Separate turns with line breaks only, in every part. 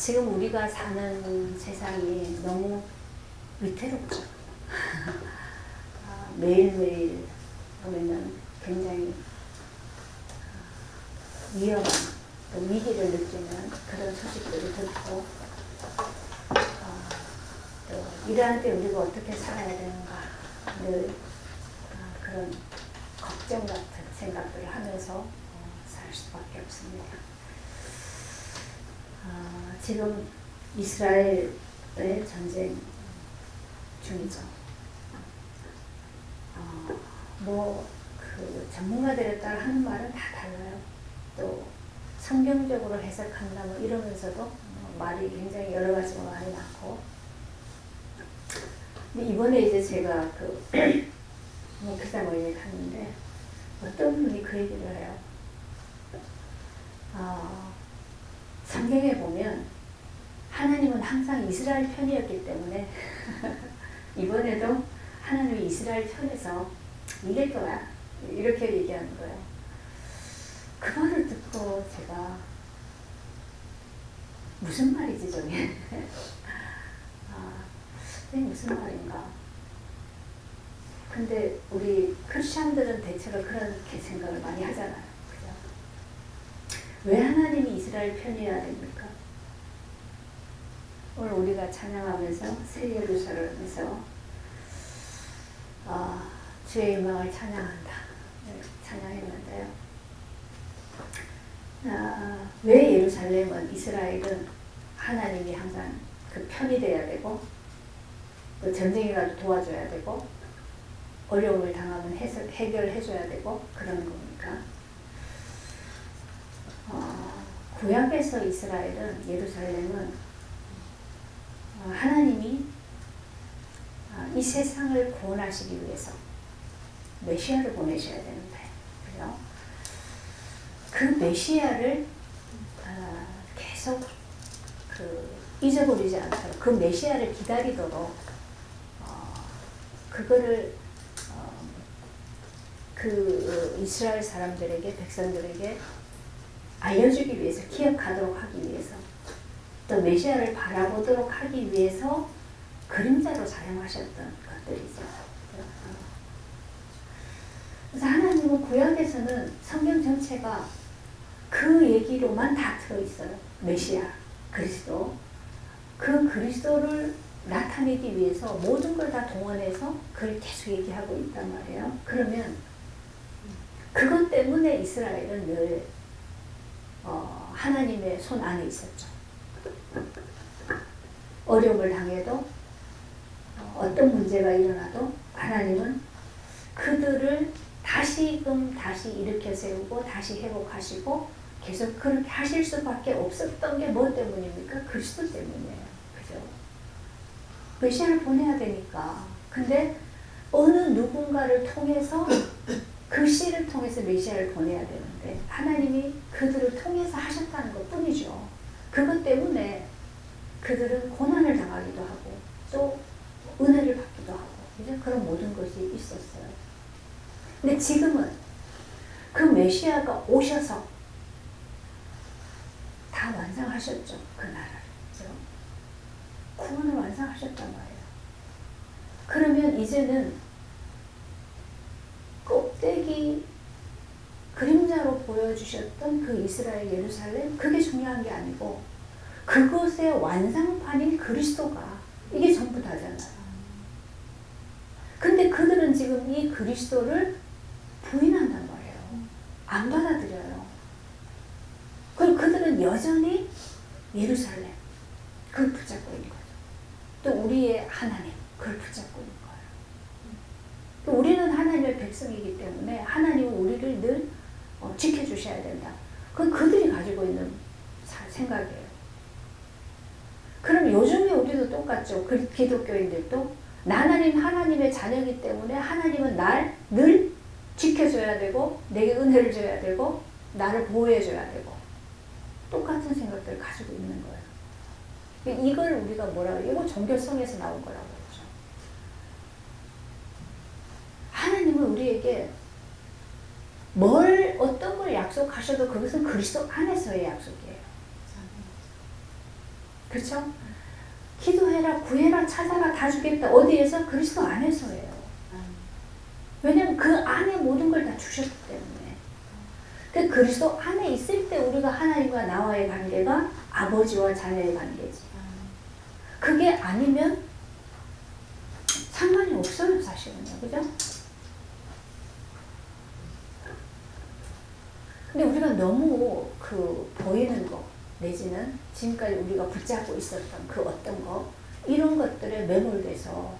지금 우리가 사는 세상이 너무 위태롭죠. 매일매일 보면은 굉장히 위험한 또 위기를 느끼는 그런 소식들이 듣고 또 이러한 때 우리가 어떻게 살아야 되는가 늘 그런 걱정 같은 생각들을 하면서 살 수밖에 없습니다. 지금 이스라엘의 전쟁 중이죠. 그 전문가들에 따라 하는 말은 다 달라요. 또 성경적으로 해석한다 뭐 이러면서도 말이 굉장히 여러 가지 말이 많고. 근데 이번에 이제 제가 그 목회자 모임에 갔는데 어떤 분이 그 얘기를 해요. 성경에 보면 하나님은 항상 이스라엘 편이었기 때문에 이번에도 하나님이 이스라엘 편에서 이길 거야. 이렇게 얘기하는 거예요. 그 말을 듣고 제가 무슨 말이지 저게? 이게 무슨 말인가? 근데 우리 크리스천들은 대체로 그렇게 생각을 많이 하잖아요. 그죠? 왜 하나님이 이스라엘 편이어야 됩니까? 오늘 우리가 찬양하면서 새 예루살렘에서 주의 영광을 찬양한다. 찬양했는데요. 왜 예루살렘은 이스라엘은 하나님이 항상 그 편이 돼야 되고 또 전쟁이라도 도와줘야 되고 어려움을 당하면 해결해줘야 되고 그런 겁니까? 구약에서 이스라엘은 예루살렘은 하나님이 이 세상을 구원하시기 위해서 메시아를 보내셔야 되는데, 그죠? 그 메시아를 계속 잊어버리지 않도록 그 메시아를 기다리도록 그거를 그 이스라엘 사람들에게 백성들에게 알려주기 위해서 기억하도록 하기 위해서 또 메시아를 바라보도록 하기 위해서 그림자로 사용하셨던 것들이죠. 그래서 하나님은 구약에서는 성경 전체가 그 얘기로만 다 들어있어요. 메시아, 그리스도. 그 그리스도를 나타내기 위해서 모든 걸 다 동원해서 그걸 계속 얘기하고 있단 말이에요. 그러면 그것 때문에 이스라엘은 늘 하나님의 손 안에 있었죠. 어려움을 당해도 어떤 문제가 일어나도 하나님은 그들을 다시금 다시 일으켜 세우고 다시 회복하시고 계속 그렇게 하실 수밖에 없었던 게 뭐 때문입니까? 그리스도 때문이에요. 그죠? 메시아를 보내야 되니까. 근데 어느 누군가를 통해서 그 씨를 통해서 메시아를 보내야 되는데 하나님이 그들을 통해서 하셨다는 것 뿐이죠. 그것 때문에 그들은 고난을 당하기도 하고 또 은혜를 받기도 하고 이제 그런 모든 것이 있었어요. 근데 지금은 그 메시아가 오셔서 다 완성하셨죠. 그 나라를. 그렇죠? 구원을 완성하셨단 말이에요. 그러면 이제는 꼭대기 그림자로 보여주셨던 그 이스라엘 예루살렘 그게 중요한 게 아니고 그것의 완성판인 그리스도가 이게 전부 다잖아요. 근데 그들은 지금 이 그리스도를 부인한단 말이에요. 안 받아들여요. 그리고 그들은 여전히 예루살렘 그걸 붙잡고 있는 거죠. 또 우리의 하나님 그걸 붙잡고 있는 거예요. 또 우리는 하나님의 백성이기 때문에 하나님은 우리를 늘 지켜주셔야 된다. 그건 그들이 가지고 있는 생각이에요. 그럼 요즘에 우리도 똑같죠. 기독교인들도 나는 하나님의 자녀이기 때문에 하나님은 날 늘 지켜줘야 되고 내게 은혜를 줘야 되고 나를 보호해줘야 되고 똑같은 생각들을 가지고 있는 거예요. 이걸 우리가 뭐라고 해요? 이거 종교성에서 나온 거라고 그러죠. 하나님은 우리에게 어떤 걸 약속하셔도 그것은 그리스도 안에서의 약속이에요. 그렇죠? 기도해라, 구해라, 찾아라, 다 주겠다. 어디에서? 그리스도 안에서예요. 왜냐면 그 안에 모든 걸 다 주셨기 때문에. 그 그리스도 안에 있을 때 우리가 하나님과 나와의 관계가 아버지와 자녀의 관계지. 그게 아니면 상관이 없어요, 사실은요. 그죠? 근데 우리가 너무 그 보이는 거, 내지는 지금까지 우리가 붙잡고 있었던 그 어떤 거, 이런 것들에 매몰돼서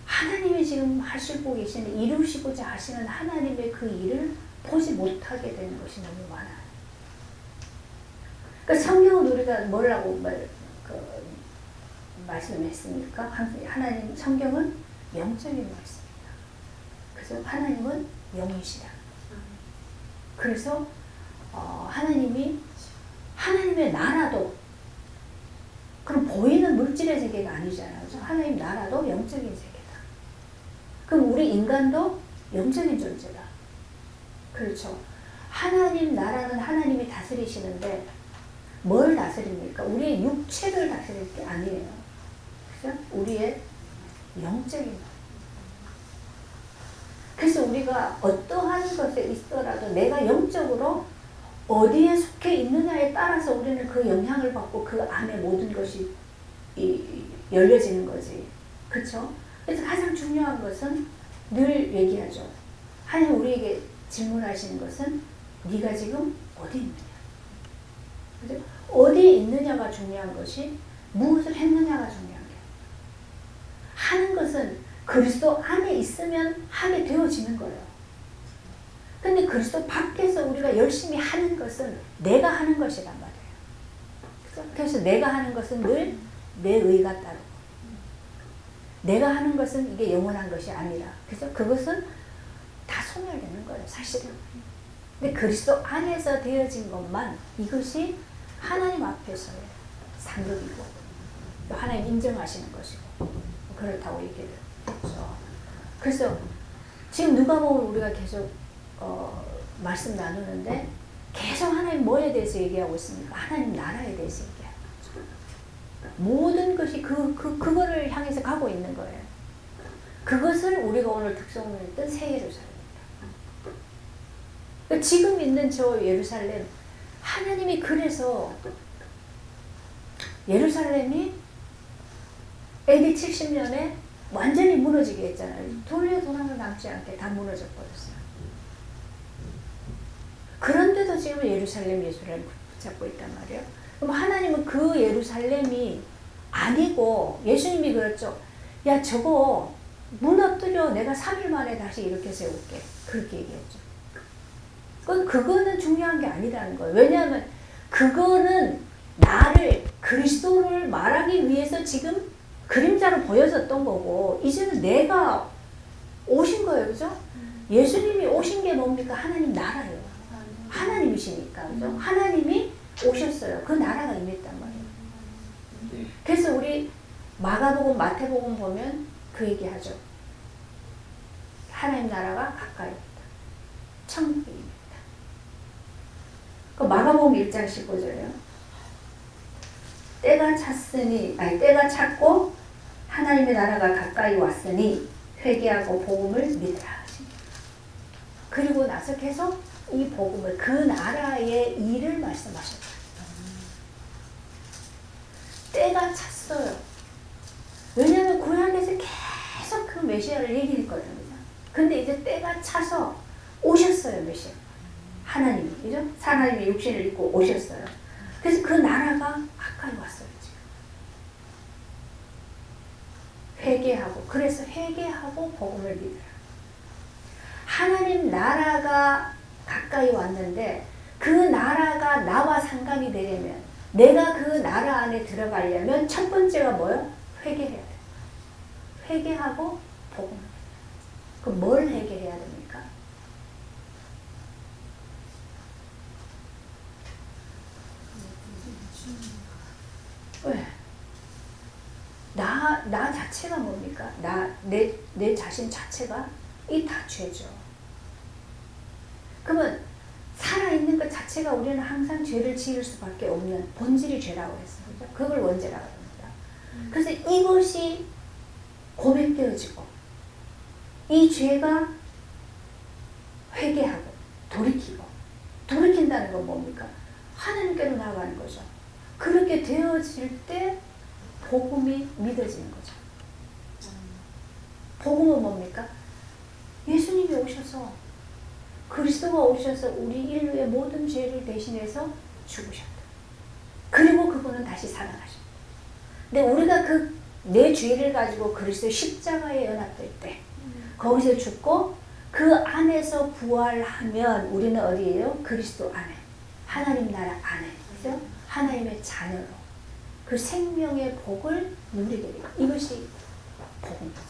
하나님이 지금 하시고 계시는, 이루시고자 하시는 하나님의 그 일을 보지 못하게 되는 것이 너무 많아요. 그러니까 성경은 우리가 뭐라고 말씀했습니까? 하나님, 성경은 영적인 말씀입니다. 그래서 하나님은 영이시다. 그래서 하나님의 나라도, 그럼 보이는 물질의 세계가 아니잖아요. 그래서 하나님 나라도 영적인 세계다. 그럼 우리 인간도 영적인 존재다. 그렇죠. 하나님 나라는 하나님이 다스리시는데 뭘 다스립니까? 우리의 육체를 다스릴 게 아니에요. 그죠? 우리의 영적인 것. 그래서 우리가 어떠한 것에 있더라도 내가 영적으로 어디에 속해 있느냐에 따라서 우리는 그 영향을 받고 그 안에 모든 것이 열려지는 거지. 그렇죠? 그래서 가장 중요한 것은 늘 얘기하죠. 하나님 우리에게 질문하시는 것은 네가 지금 어디 있느냐. 그죠? 어디에 있느냐가 중요한 것이 무엇을 했느냐가 중요한 게. 하는 것은 그리스도 안에 있으면 하게 되어지는 거예요. 근데 그리스도 밖에서 우리가 열심히 하는 것은 내가 하는 것이란 말이에요. 그래서 내가 하는 것은 늘 내 의가 따르고, 내가 하는 것은 이게 영원한 것이 아니라, 그래서 그것은 다 소멸되는 거예요, 사실은. 근데 그리스도 안에서 되어진 것만, 이것이 하나님 앞에서의 상급이고 하나님 인정하시는 것이고 그렇다고 얘기를 했죠. 그래서 지금 누가복음 우리가 계속 말씀 나누는데 계속 하나님 뭐에 대해서 얘기하고 있습니까? 하나님 나라에 대해서 얘기하고 있죠. 모든 것이 그거를 향해서 가고 있는 거예요. 그것을 우리가 오늘 특성을 했던 새 예루살렘입니다. 그러니까 지금 있는 저 예루살렘, 하나님이 그래서 예루살렘이 AD 70년에 완전히 무너지게 했잖아요. 돌에 도랑을 남지 않게 다 무너져 버렸어요. 그런데도 지금 예루살렘 붙잡고 있단 말이에요. 그럼 하나님은 그 예루살렘이 아니고, 예수님이 그랬죠. 야, 저거 무너뜨려. 내가 3일 만에 다시 이렇게 세울게. 그렇게 얘기했죠. 그거는 중요한 게 아니라는 거예요. 왜냐하면 그거는 나를, 그리스도를 말하기 위해서 지금 그림자로 보여졌던 거고, 이제는 내가 오신 거예요. 그죠? 예수님이 오신 게 뭡니까? 하나님 나라예요. 하나님이시니까. 그죠? 하나님이 오셨어요. 그 나라가 임했단 말이에요. 그래서 우리 마가복음, 마태복음 보면 그 얘기하죠. 하나님 나라가 가까이 있다. 천국이 임했다. 그 마가복음 1장 15절이요. 때가 찼고 하나님의 나라가 가까이 왔으니 회개하고 복음을 믿으라. 그리고 나서 계속 이 복음을, 그 나라의 일을 말씀하셨다. 때가 찼어요. 왜냐하면 구약에서 계속 그 메시아를 얘기했거든요. 근데 이제 때가 차서 오셨어요, 메시아. 하나님이, 그죠? 하나님이 육신을 입고 오셨어요. 그래서 그 나라가 가까이 왔어요, 지금. 회개하고, 그래서 회개하고 복음을 믿으라. 하나님 나라가 가까이 왔는데 그 나라가 나와 상관이 되려면, 내가 그 나라 안에 들어가려면 첫 번째가 뭐예요? 회개해야 돼요. 회개하고 복음을. 그럼 뭘 회개해야 됩니까? 왜? 나 자체가 뭡니까? 내 자신 자체가 이 다 죄죠. 그러면 살아있는 것 자체가 우리는 항상 죄를 지을 수밖에 없는 본질이 죄라고 했어요. 그죠? 그걸 원죄라고 합니다. 그래서 이것이 고백되어지고 이 죄가 회개하고 돌이키고 돌이킨다는 건 뭡니까? 하나님께로 나아가는 거죠. 그렇게 되어질 때 복음이 믿어지는 거죠. 복음은 뭡니까? 예수님이 오셔서 그리스도가 오셔서 우리 인류의 모든 죄를 대신해서 죽으셨다. 그리고 그분은 다시 살아나셨다. 근데 우리가 그 내 죄를 가지고 그리스도 십자가에 연합될 때 거기서 죽고 그 안에서 부활하면 우리는 어디예요? 그리스도 안에, 하나님 나라 안에, 그죠? 하나님의 자녀로 그 생명의 복을 누리게 돼요. 이것이 복음이죠.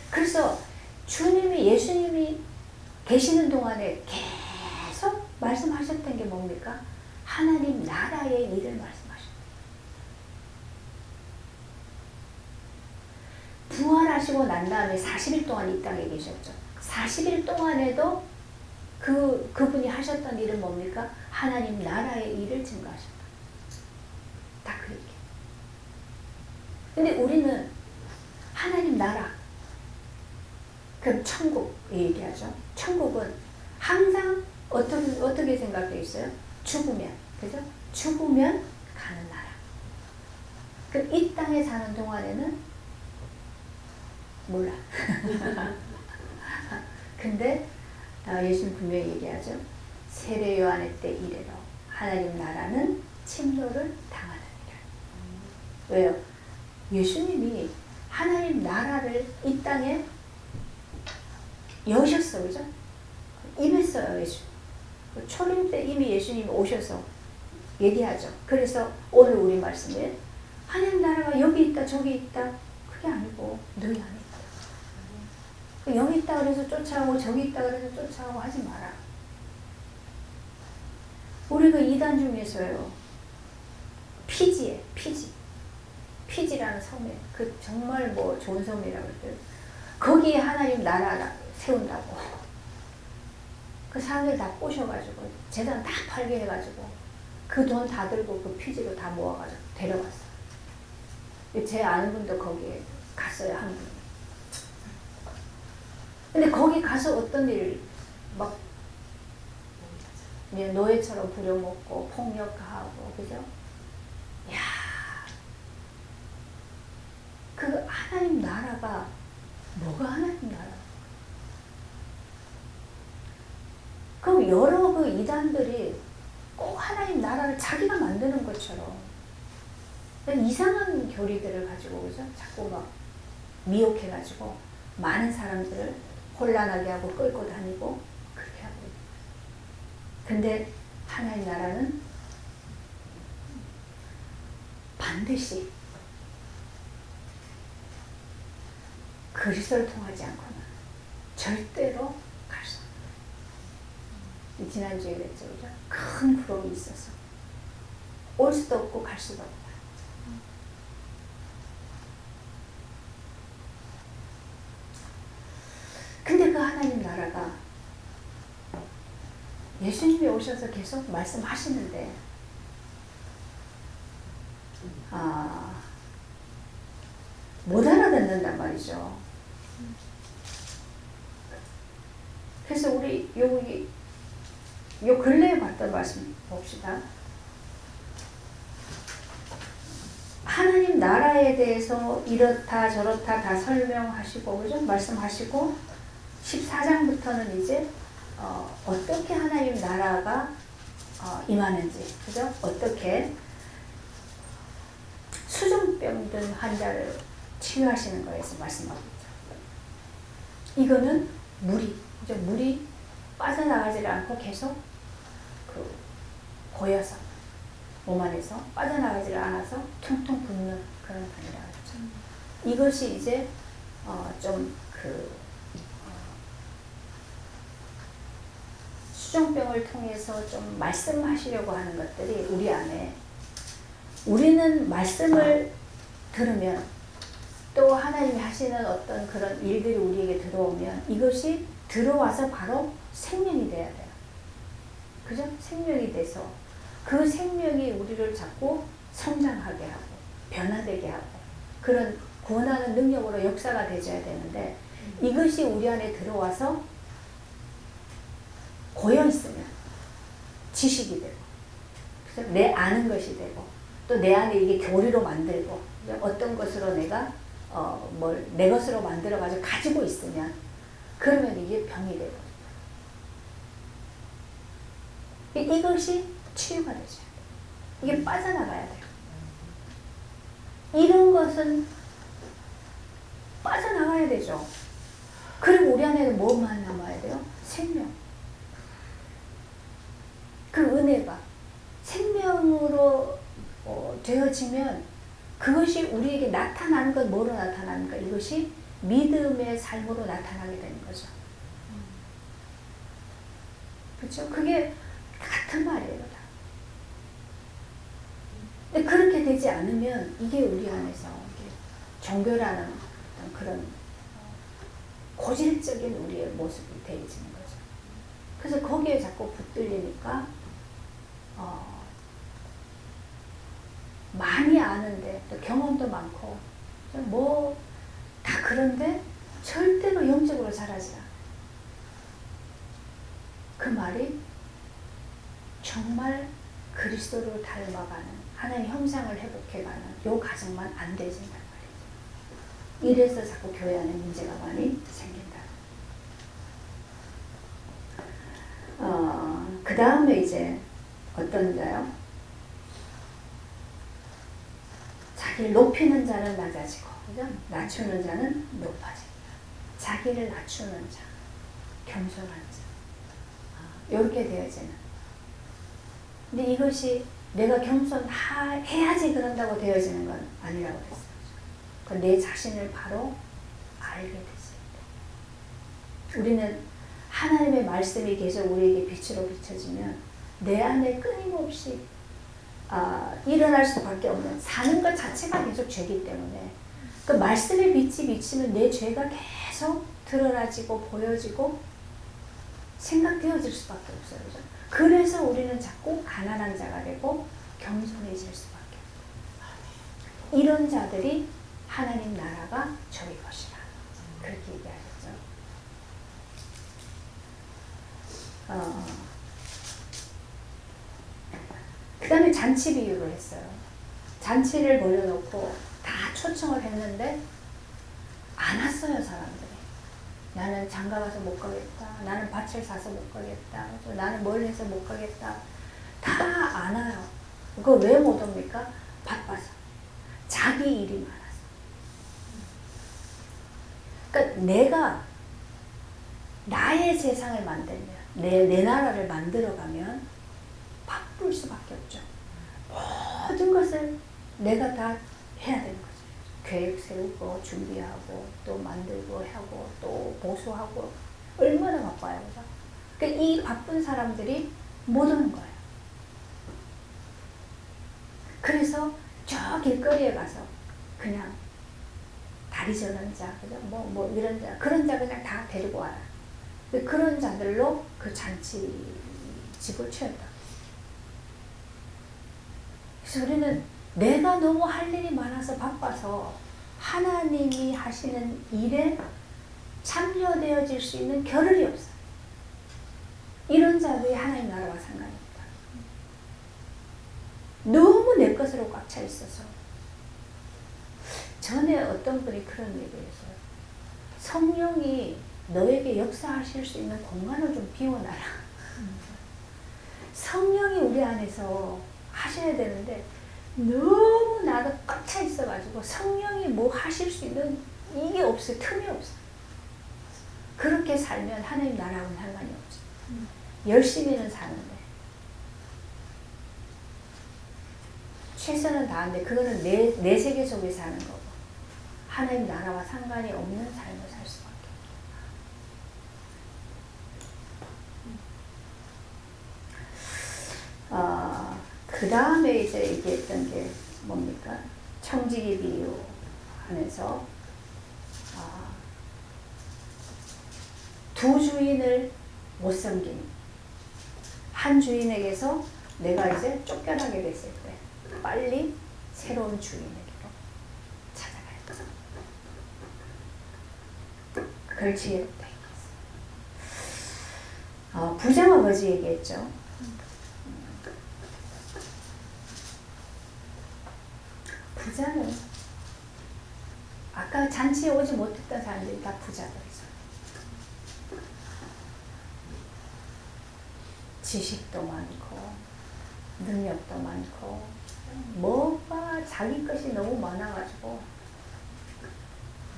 그래서 주님이, 예수님이 계시는 동안에 계속 말씀하셨던 게 뭡니까? 하나님 나라의 일을 말씀하셨다. 부활하시고 난 다음에 40일 동안 이 땅에 계셨죠. 40일 동안에도 그분이 하셨던 일은 뭡니까? 하나님 나라의 일을 증거하셨다. 다 그렇게. 근데 우리는 하나님 나라, 그럼 천국 얘기하죠. 천국은 항상 어떻게 생각되어 있어요? 죽으면, 그죠? 죽으면 가는 나라. 그럼 이 땅에 사는 동안에는 몰라. 근데 예수님 분명히 얘기하죠. 세례 요한의 때 이래로 하나님 나라는 침노를 당하느니라. 왜요? 예수님이 하나님 나라를 이 땅에 여셨어, 그죠? 임했어요, 예수. 초림 때 이미 예수님이 오셔서 얘기하죠. 그래서 오늘 우리 말씀에 하나님 나라가 여기 있다, 저기 있다. 그게 아니고 너희 안에 있다. 여기 있다 그래서 쫓아오고 저기 있다 그래서 쫓아오고 하지 마라. 우리 그 이단 중에서요. 피지에, 피지라는 섬에, 그 정말 뭐 좋은 섬이라고 그랬대요. 거기에 하나님 나라 세운다고. 그 사람들 다 꼬셔가지고 재산 다 팔게 해가지고 그 돈 다 들고 그 피지로 다 모아가지고 데려갔어요. 제 아는 분도 거기에 갔어요, 한 분. 근데 거기 가서 어떤 일, 막, 노예처럼 부려먹고, 폭력하고, 그죠? 야, 그 하나님 나라가, 뭐가 하나님 나라? 그럼 여러 그 이단들이 꼭 하나님 나라를 자기가 만드는 것처럼, 이상한 교리들을 가지고, 그죠? 자꾸 막 미혹해가지고, 많은 사람들을 혼란하게 하고 끌고 다니고 그렇게 하고 있는 거예요. 근데 하나님 나라는 반드시 그리스도를 통하지 않고는 절대로 갈 수 없다. 지난주에 그랬죠, 그죠? 큰 구름이 있어서 올 수도 없고 갈 수도 없다. 근데 그 하나님 나라가 예수님이 오셔서 계속 말씀하시는데 못 알아듣는단 말이죠. 그래서 우리 요 근래에 봤던 말씀 봅시다. 하나님 나라에 대해서 이렇다 저렇다 다 설명하시고, 그죠? 말씀하시고 14장부터는 이제 어떻게 하나님 나라가 임하는지, 그죠? 어떻게 수종병 든 환자를 치유하시는 거에서 말씀하고 있죠. 이거는 물이, 그죠? 물이 빠져나가지 않고 계속 고여서 몸 안에서 빠져나가지 않아서 퉁퉁 붓는 그런 병이라고 했죠. 이것이 이제 수종병을 통해서 좀 말씀하시려고 하는 것들이 우리 안에, 우리는 말씀을 들으면 또 하나님이 하시는 어떤 그런 일들이 우리에게 들어오면 이것이 들어와서 바로 생명이 돼야 돼요. 그죠? 생명이 돼서 그 생명이 우리를 자꾸 성장하게 하고 변화되게 하고 그런 구원하는 능력으로 역사가 되줘야 되는데 이것이 우리 안에 들어와서 고여있으면 지식이 되고 그죠? 내 아는 것이 되고 또 내 안에 이게 교리로 만들고 어떤 것으로 내가 뭘 내 것으로 만들어 가지고 있으면 그러면 이게 병이 되거든요. 이것이 치유가 되죠. 이게 빠져나가야 돼요. 이런 것은 빠져나가야 되죠. 그리고 우리 안에는 뭐만 남아야 돼요? 생명. 그 은혜가 생명으로 되어지면 그것이 우리에게 나타나는 건 뭐로 나타나는가? 이것이 믿음의 삶으로 나타나게 되는 거죠. 그렇죠? 그게 같은 말이에요. 다. 근데 그렇게 되지 않으면 이게 우리 안에서 종교라는 어떤 그런 고질적인 우리의 모습이 되어지는 거죠. 그래서 거기에 자꾸 붙들리니까 많이 아는데 또 경험도 많고 뭐 다 그런데 절대로 영적으로 자라지 않아. 그 말이 정말 그리스도를 닮아가는 하나님의 형상을 회복해가는 요 과정만 안 되진단 말이죠. 이래서 자꾸 교회 안에 문제가 많이 생긴다. 그 다음에 이제 어떤가요? 자기를 높이는 자는 낮아지고, 그죠? 낮추는 자는 높아집니다. 자기를 낮추는 자, 겸손한 자, 이렇게 되어지는. 근데 이것이 내가 겸손해야지 그런다고 되어지는 건 아니라고 했어요. 그 내 자신을 바로 알게 됐습니다. 우리는 하나님의 말씀이 계속 우리에게 빛으로 비춰지면 내 안에 끊임없이 일어날 수밖에 없는 사는 것 자체가 계속 죄이기 때문에 그 말씀의 빛이 비치면 내 죄가 계속 드러나지고 보여지고 생각되어질 수밖에 없어요. 그죠? 그래서 우리는 자꾸 가난한 자가 되고 겸손해질 수밖에 없어요. 이런 자들이 하나님 나라가 저희 것이라 그렇게 얘기하셨죠. 그 다음에 잔치 비유를 했어요. 잔치를 벌여놓고 다 초청을 했는데 안 왔어요, 사람들이. 나는 장가 가서 못 가겠다. 나는 밭을 사서 못 가겠다. 나는 뭘 해서 못 가겠다. 다 안 와요. 그거 왜 못 옵니까? 바빠서. 자기 일이 많아서. 그러니까 내가 나의 세상을 만들면, 내 나라를 만들어가면 바쁠 수밖에 없죠. 모든 것을 내가 다 해야 되는 거죠. 계획 세우고 준비하고 또 만들고 하고 또 보수하고 얼마나 바빠요. 그죠? 그러니까 이 바쁜 사람들이 못 오는 거예요. 그래서 저 길거리에 가서 그냥 다리 저는 자, 그죠? 뭐 이런 자, 그런 자 그냥 다 데리고 와요. 그런 자들로 그 잔치 집을 채웠다. 그래서 우리는 내가 너무 할 일이 많아서 바빠서 하나님이 하시는 일에 참여되어질 수 있는 겨를이 없어요. 이런 자들이 하나님 나라와 상관입니다. 너무 내 것으로 꽉 차 있어서. 전에 어떤 분이 그런 얘기를 했어요. 성령이 너에게 역사하실 수 있는 공간을 좀 비워놔라. 성령이 우리 안에서 하셔야 되는데 너무 나도 꽉 차 있어가지고 성령이 뭐 하실 수 있는 이게 없어요. 틈이 없어요. 그렇게 살면 하나님 나라하고는 상관이 없죠. 열심히는 사는데 최선은 다하는데 그거는 내 세계 속에 사는 거고 하나님 나라와 상관이 없는 삶을 살 수밖에 없어요. 그 다음에 이제 얘기했던 게 뭡니까? 청지기 비유 안에서 두 주인을 못 섬긴 한 주인에게서 내가 이제 쫓겨나게 됐을 때 빨리 새로운 주인에게로 찾아가야 돼. 그걸 지혜롭다. 부자가 뭐지 얘기했죠. 부자는 아까 잔치에 오지 못했던 사람들이 다 부자들이죠. 지식도 많고 능력도 많고 뭐가 자기 것이 너무 많아가지고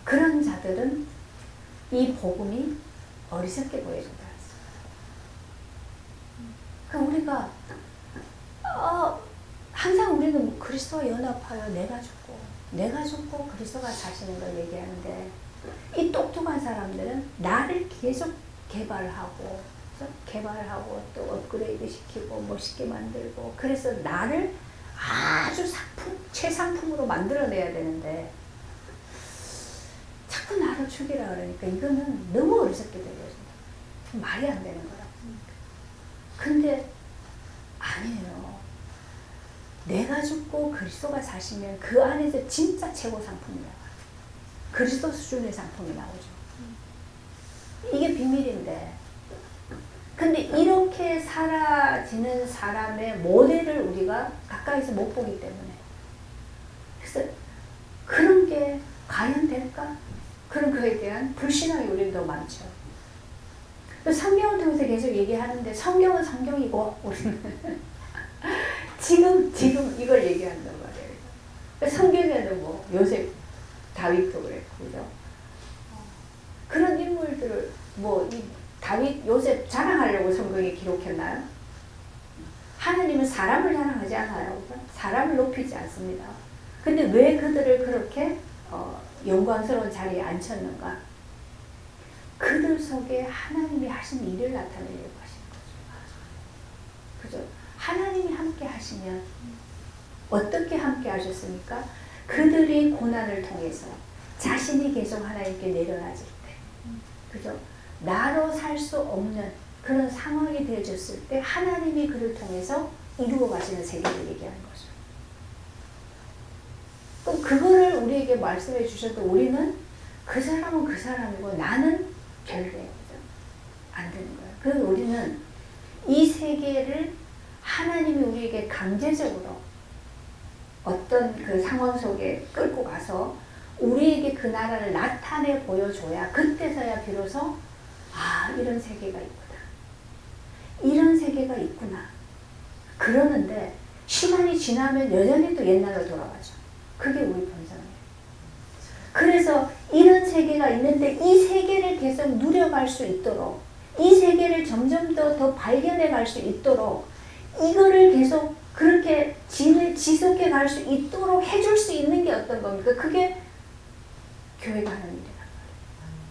그런 자들은 이 복음이 어리석게 보여준다. 그러니까 우리가 항상 우리는 그리스도와 연합하여 내가 죽고 그리스도가 사시는 걸 얘기하는데 이 똑똑한 사람들은 나를 계속 개발하고 또 업그레이드 시키고 멋있게 만들고 그래서 나를 아주 최상품으로 만들어내야 되는데 자꾸 나를 죽이라 그러니까 이거는 너무 어리석게 들려진다. 말이 안 되는 거라. 근데 아니에요. 내가 죽고 그리스도가 사시면 그 안에서 진짜 최고 상품이 나와요. 그리스도 수준의 상품이 나오죠. 이게 비밀인데 근데 이렇게 사라지는 사람의 모델을 우리가 가까이서 못 보기 때문에 그래서 그런 게 과연 될까? 그런 거에 대한 불신앙이 우리는 더 많죠. 성경을 통해서 계속 얘기하는데 성경은 성경이고 우리는 지금 이걸 얘기한단 말이에요. 성경에는 뭐 요셉, 다윗도 그랬고 그죠? 그런 인물들을 뭐 이 다윗, 요셉 자랑하려고 성경에 기록했나요? 하나님은 사람을 자랑하지 않아요. 사람을 높이지 않습니다. 근데 왜 그들을 그렇게 영광스러운 자리에 앉혔는가? 그들 속에 하나님이 하신 일을 나타내려고 하신 거죠. 그죠? 하나님이 함께 하시면 어떻게 함께 하셨습니까? 그들이 고난을 통해서 자신이 계속 하나님께 내려놔질 때, 그죠? 나로 살 수 없는 그런 상황이 되어졌을 때 하나님이 그를 통해서 이루어 가시는 세계를 얘기하는 거죠. 그럼 그거를 우리에게 말씀해 주셔도 우리는 그 사람은 그 사람이고 나는 별개예요. 안 되는 거예요. 그래서 우리는 이 세계를 하나님이 우리에게 강제적으로 어떤 그 상황 속에 끌고 가서 우리에게 그 나라를 나타내 보여줘야 그때서야 비로소 이런 세계가 있구나. 이런 세계가 있구나. 그러는데 시간이 지나면 여전히 또 옛날로 돌아가죠. 그게 우리 본성이에요. 그래서 이런 세계가 있는데 이 세계를 계속 누려갈 수 있도록 이 세계를 점점 더 발견해 갈 수 있도록 이거를 계속 그렇게 지속해 갈 수 있도록 해줄 수 있는 게 어떤 겁니까? 그게 교회가 하는 일이란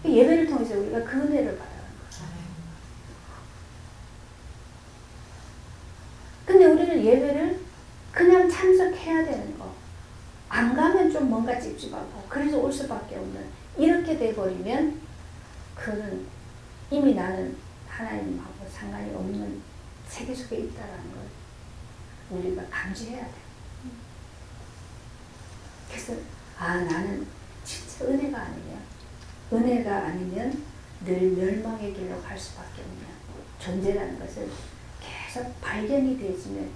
말이에요. 예배를 통해서 우리가 그 은혜를 받아가는 거죠. 근데 우리는 예배를 그냥 참석해야 되는 거. 안 가면 좀 뭔가 찝찝하고 그래서 올 수밖에 없는 이렇게 돼버리면 그는 이미 나는 하나님하고 상관이 없는 세계 속에 있다는 걸 우리가 감지해야 돼요. 그래서 나는 진짜 은혜가 아니면 늘 멸망의 길로 갈 수밖에 없는 존재라는 것을 계속 발견이 되지면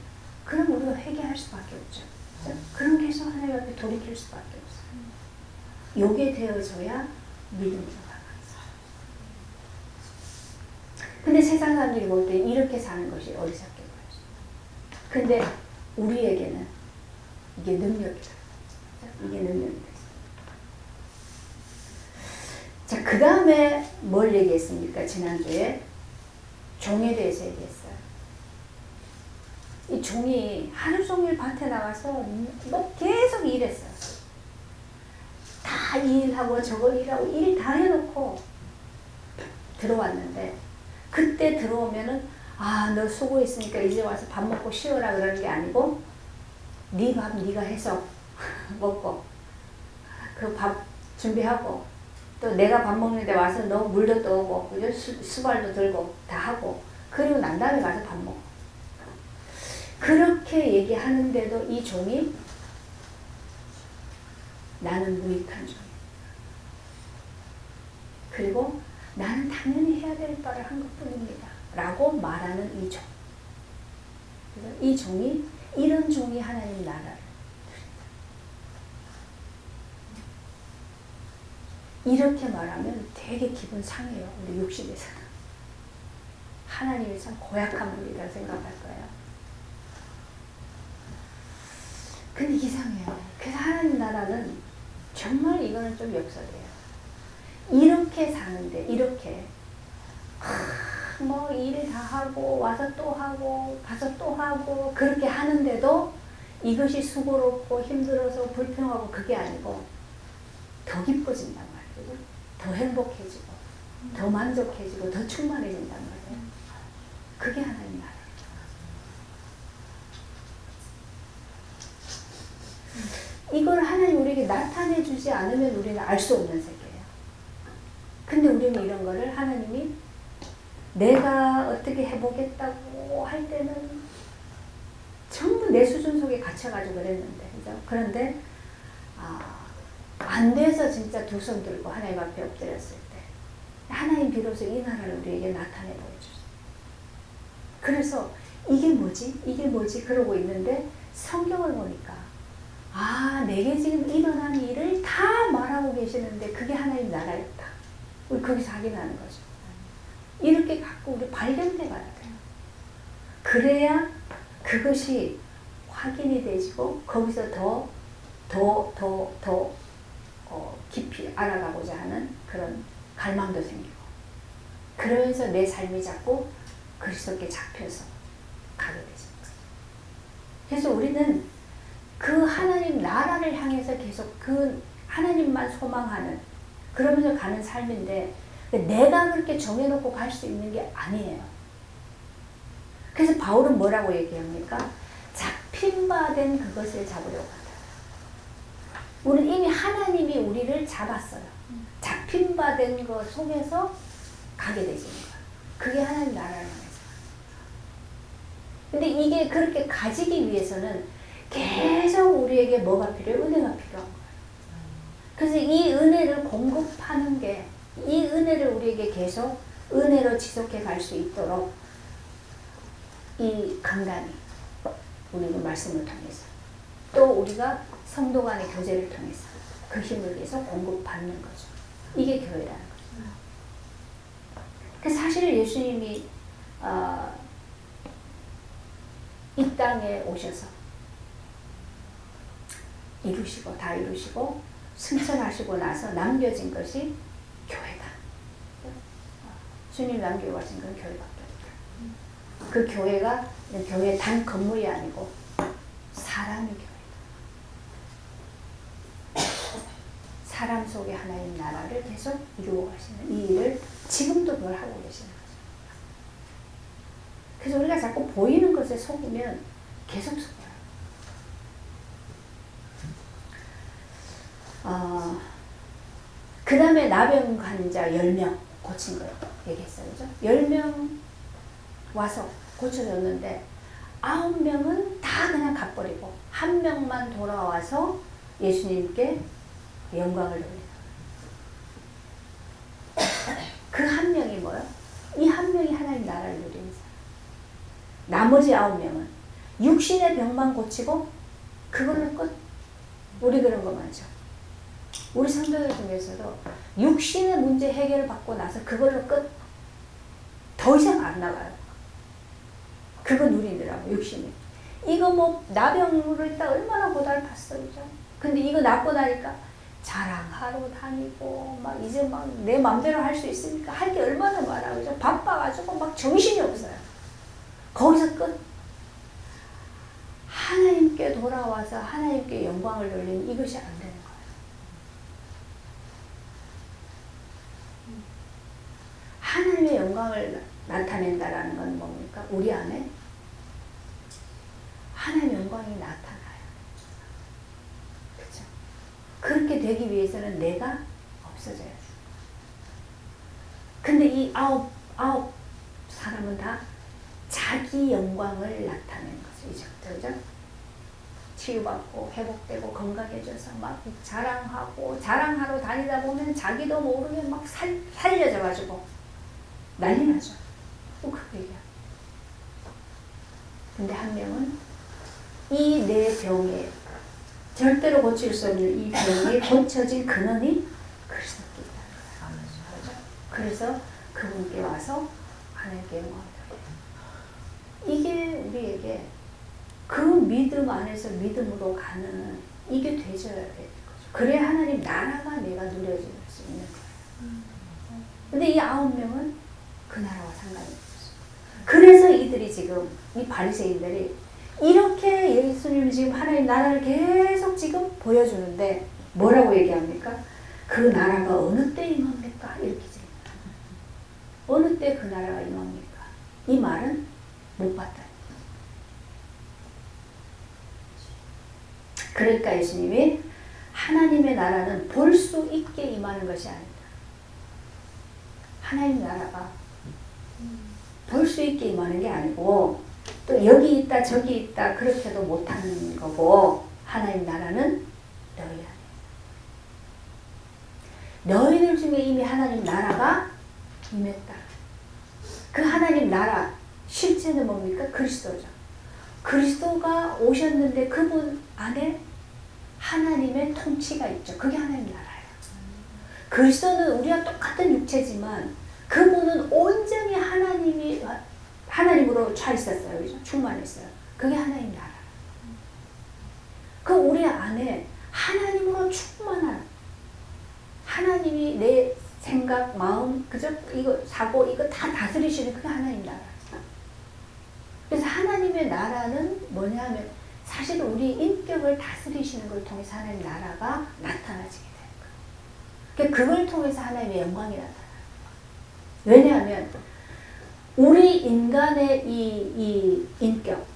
그럼 우리가 회개할 수밖에 없죠. 그럼 계속 하나님 앞에 돌이킬 수밖에 없어요. 요게 되어져야 믿음으로 나가죠. 근데 세상 사람들이 볼 때 이렇게 사는 것이 어리석게 보여요. 근데 우리에게는 이게 능력이다. 이게 능력이다. 자, 그 다음에 뭘 얘기했습니까? 지난주에 종에 대해서 얘기했어요. 이 종이 하루 종일 밭에 나가서 뭐 계속 일했어요. 다 일하고 저거 일하고 일 다 해놓고 들어왔는데 그때 들어오면은 너 수고했으니까 이제 와서 밥 먹고 쉬어라 그러는 게 아니고 네 밥 네가 해서 먹고 그 밥 준비하고 또 내가 밥 먹는데 와서 너 물도 떠오고 그죠? 수발도 들고 다 하고 그리고 난 다음에 가서 밥 먹어. 그렇게 얘기하는데도 이 종이 나는 무익한 종이야. 그리고 나는 당연히 해야 될 바를 한 것뿐입니다. 라고 말하는 이 종. 이 종이 이런 종이 하나님 나라를 이렇게 말하면 되게 기분 상해요. 우리 육신에서는. 하나님이 참 고약한 분이라 생각할 거예요. 근데 이상해요. 그래서 하나님 나라는 정말 이거는 좀 역설이에요. 이렇게 사는데 이렇게 뭐 일 다 하고 와서 또 하고 가서 또 하고 그렇게 하는데도 이것이 수고롭고 힘들어서 불평하고 그게 아니고 더 기뻐진단 말이에요. 더 행복해지고 더 만족해지고 더 충만해진단 말이에요. 그게 하나님 나라예요. 이걸 하나님 우리에게 나타내 주지 않으면 우리는 알 수 없는 세계예요. 근데 우리는 이런 거를 하나님이 내가 어떻게 해보겠다고 할 때는 전부 내 수준 속에 갇혀가지고 그랬는데, 그죠? 그런데, 안 돼서 진짜 두 손 들고 하나님 앞에 엎드렸을 때, 하나님 비로소 이 나라를 우리에게 나타내 보여주세요. 그래서 이게 뭐지? 이게 뭐지? 그러고 있는데 성경을 보니까, 내게 지금 일어난 일을 다 말하고 계시는데 그게 하나님 나라였다. 우리 거기서 확인하는 거죠. 이렇게 갖고 우리 발견돼 가야 돼요. 그래야 그것이 확인이 되시고 거기서 더 깊이 알아가고자 하는 그런 갈망도 생기고 그러면서 내 삶이 자꾸 그리스도께 잡혀서 가게 되죠. 그래서 우리는 그 하나님 나라를 향해서 계속 그 하나님만 소망하는 그러면서 가는 삶인데 내가 그렇게 정해놓고 갈 수 있는 게 아니에요. 그래서 바울은 뭐라고 얘기합니까? 잡힌 바 된 그것을 잡으려고 한다. 우리는 이미 하나님이 우리를 잡았어요. 잡힌 바 된 것 속에서 가게 되시는 거예요. 그게 하나님 나라를 향해서. 근데 이게 그렇게 가지기 위해서는 계속 우리에게 뭐가 필요해요? 은혜가 필요한 거예요. 그래서 이 은혜를 공급하는 게 이 은혜를 우리에게 계속 은혜로 지속해 갈 수 있도록 이 강단이 우리는 말씀을 통해서 또 우리가 성도 간의 교제를 통해서 그 힘을 계속 공급받는 거죠. 이게 교회라는 거죠. 그 사실 예수님이 이 땅에 오셔서 이루시고 다 이루시고 승천하시고 나서 남겨진 것이 교회다. 주님 남기고 가신 건 교회밖에 없다. 그 교회가 교회 단 건물이 아니고 사람이 교회다. 사람 속에 하나님 나라를 계속 이루어 가시는 이 일을 지금도 그걸 하고 계시는 거죠. 그래서 우리가 자꾸 보이는 것에 속으면 계속 속아요. 그 다음에 나병 환자 10명 고친 거예요. 얘기했어요. 그죠? 10명 와서 고쳐졌는데 9명은 다 그냥 가버리고 1명만 돌아와서 예수님께 영광을 돌리는 그 1명이 뭐예요? 이 1명이 하나님 나라를 누리는 사람. 나머지 9명은 육신의 병만 고치고 그걸로 끝. 우리 그런 거 많죠. 우리 성도들 중에서도 육신의 문제 해결을 받고 나서 그걸로 끝. 더 이상 안 나가요. 그거 누리더라고, 육신이. 이거 뭐 나병으로 있다 얼마나 고달팠어, 그죠? 근데 이거 낫고 나니까 자랑하러 다니고 막 이제 막 내 맘대로 할 수 있으니까 할 게 얼마나 많아, 그죠? 바빠가지고 막 정신이 없어요. 거기서 끝. 하나님께 돌아와서 하나님께 영광을 돌리는 이것이 안 되는 거예요. 하나님의 영광을 나타낸다라는 건 뭡니까? 우리 안에 하나님의 영광이 나타나요. 그렇죠? 그렇게 되기 위해서는 내가 없어져야 돼요. 근데 이 아홉 사람은 다 자기 영광을 나타내는 거죠. 이제부터, 그죠? 치유받고 회복되고 건강해져서 막 자랑하러 다니다 보면 자기도 모르게 막 살려져가지고 난리 나죠. 또 그 얘기야. 근데 한 명은 이 내 병에 절대로 고칠 수 없는 이 병이 고쳐진 근원이 그리스도께 있다는 거예요. 그래서 그분께 와서 하나님께 영광을 돌려요. 이게 우리에게 그 믿음 안에서 믿음으로 가는 이게 되져야 되는 거죠. 그래야 하나님 나라가 내가 누려질 수 있는 거예요. 근데 이 9명은 그 나라와 상관이 없어요. 그래서 이들이 지금 이 바리새인들이 이렇게 예수님 지금 하나님 나라를 계속 지금 보여주는데 뭐라고 얘기합니까? 그 나라가 어느 때 임합니까? 이렇게 질문합니다. 어느 때 그 나라가 임합니까? 이 말은 못 봤다. 그러니까 예수님이 하나님의 나라는 볼 수 있게 임하는 것이 아니다. 하나님 나라가 볼 수 있게 임하는 게 아니고 또 여기 있다 저기 있다 그렇게도 못하는 거고 하나님 나라는 너희 안에 너희들 중에 이미 하나님 나라가 임했다. 그 하나님 나라 실제는 뭡니까? 그리스도죠. 그리스도가 오셨는데 그분 안에 하나님의 통치가 있죠. 그게 하나님 나라예요. 그리스도는 우리와 똑같은 육체지만 그분은 온전히 하나님으로 차 있었어요. 그죠? 충만했어요. 그게 하나님 나라. 그 우리 안에 하나님으로 충만한 하나님이 내 생각, 마음, 그죠? 이거 사고 이거 다 다스리시는 그게 하나님 나라. 그래서 하나님의 나라는 뭐냐면 사실 우리 인격을 다스리시는 걸 통해서 하나님 나라가 나타나지게 되는 거예요. 그걸 통해서 하나님의 영광이 나타나요. 왜냐하면 우리 인간의 이 인격,